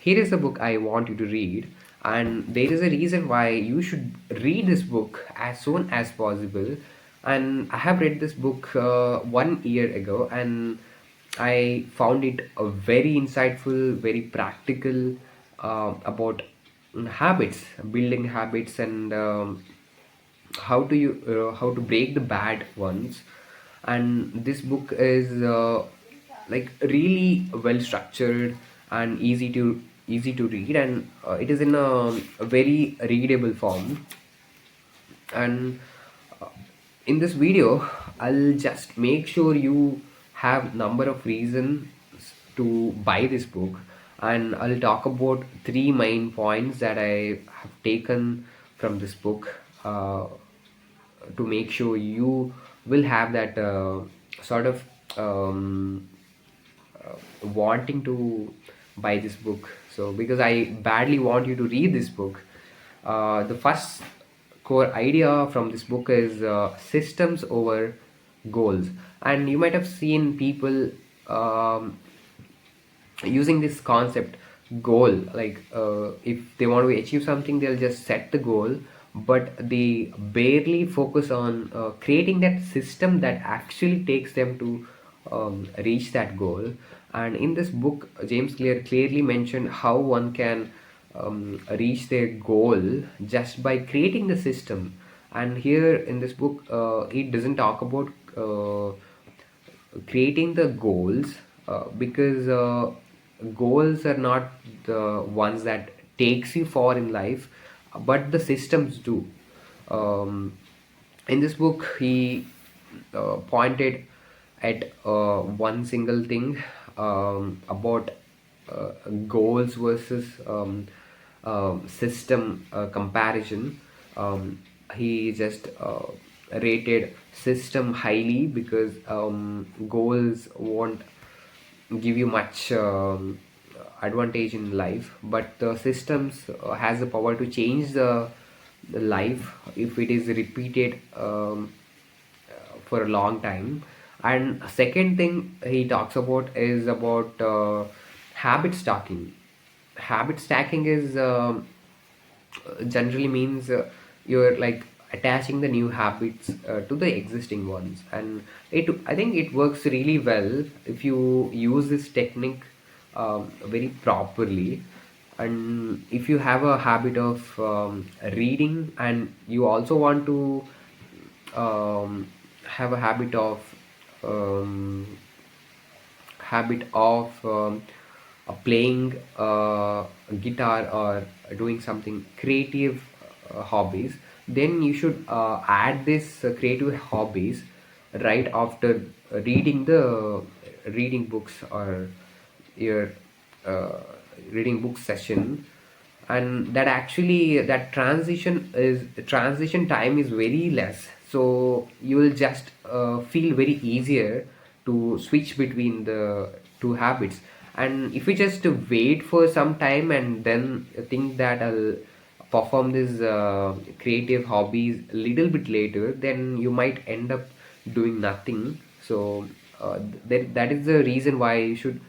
here is the book I want you to read, and there is a reason why you should read this book as soon as possible. And I have read this book 1 year ago, and I found it very insightful, very practical, about habits, building habits, and how to break the bad ones. And this book is like really well structured and easy to read, and it is in a very readable form. And uh, in this video, I'll just make sure you have number of reasons to buy this book, and I'll talk about three main points that I have taken from this book, to make sure you will have that sort of wanting to buy this book. So because I badly want you to read this book, the first core idea from this book is systems over goals. And you might have seen people using this concept goal, like if they want to achieve something, they'll just set the goal, but they barely focus on creating that system that actually takes them to reach that goal. And in this book, James Clear clearly mentioned how one can reach their goal just by creating the system. And here in this book, it doesn't talk about creating the goals, because goals are not the ones that takes you far in life, but the systems do. In this book, he pointed at one single thing, about goals versus system comparison. He just rated system highly because goals won't give you much advantage in life, but the systems has the power to change the life if it is repeated for a long time. And second thing he talks about is about habit stacking. Habit stacking is generally means you're like attaching the new habits to the existing ones, and it I think it works really well if you use this technique very properly. And if you have a habit of reading, and you also want to have a um, habit of playing guitar or doing something creative hobbies, then you should add this creative hobbies right after reading books, or your uh, reading book session. And that actually, that transition time is very less, so you will just feel very easier to switch between the two habits. And if you just wait for some time and then think that I'll perform this creative hobbies a little bit later, then you might end up doing nothing. So that is the reason why you should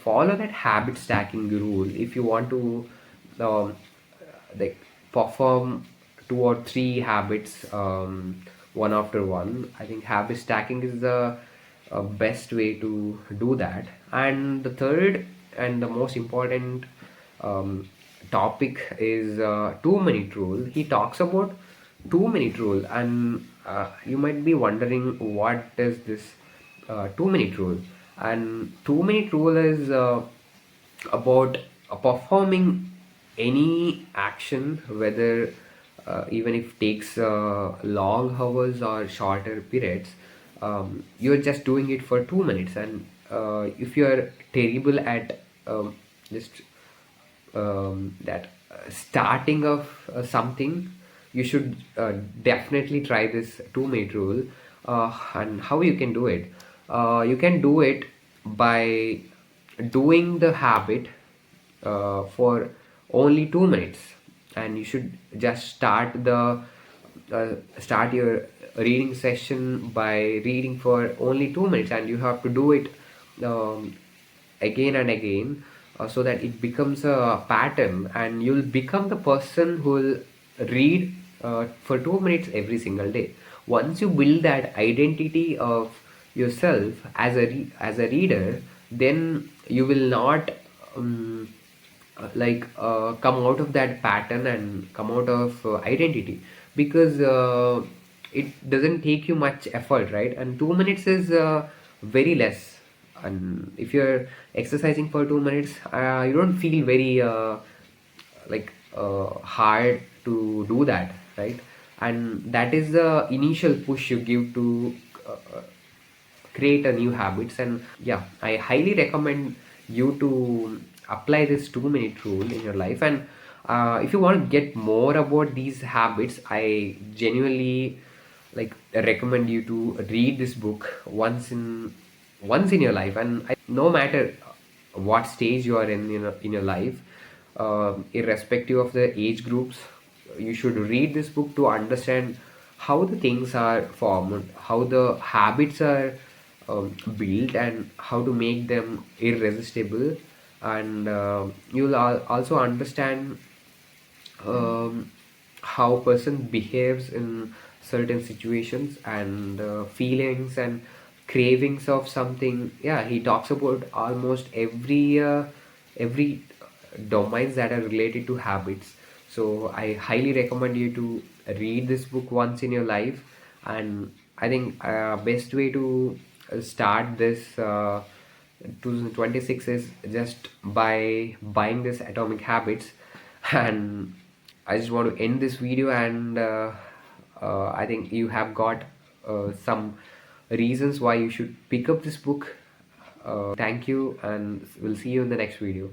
follow that habit stacking rule if you want to um, like perform two or three habits one after one. I think habit stacking is the best way to do that. And the third and the most important um, topic is 2 minute rule. He talks about 2 minute rule, and you might be wondering what is this 2 minute rule. And 2 minute rule is about performing any action, whether even if takes long hours or shorter periods. You're just doing it for 2 minutes, and if you're terrible at just that starting of something, you should definitely try this 2 minute rule. And how you can do it? You can do it by doing the habit for only 2 minutes, and you should just start your reading session by reading for only 2 minutes, and you have to do it again and again so that it becomes a pattern, and you'll become the person who will read for 2 minutes every single day. Once you build that identity of yourself as as a reader, then you will not um, come out of that pattern and come out of identity, because it doesn't take you much effort, right? And 2 minutes is very less. And if you're exercising for 2 minutes, you don't feel very hard to do that, right? And that is the initial push you give to uh, create a new habits. And yeah, I highly recommend you to apply this 2 minute rule in your life. And if you want to get more about these habits, I genuinely recommend you to read this book once in your life. And no matter what stage you are in your life, irrespective of the age groups, you should read this book to understand how the things are formed, how the habits are built, and how to make them irresistible. And you'll also understand how person behaves in certain situations, and feelings and cravings of something. Yeah, he talks about almost every domains that are related to habits. So I highly recommend you to read this book once in your life. And I think best way to start this 2026 is just by buying this Atomic Habits. And I just want to end this video, and I think you have got some reasons why you should pick up this book. Thank you, and we'll see you in the next video.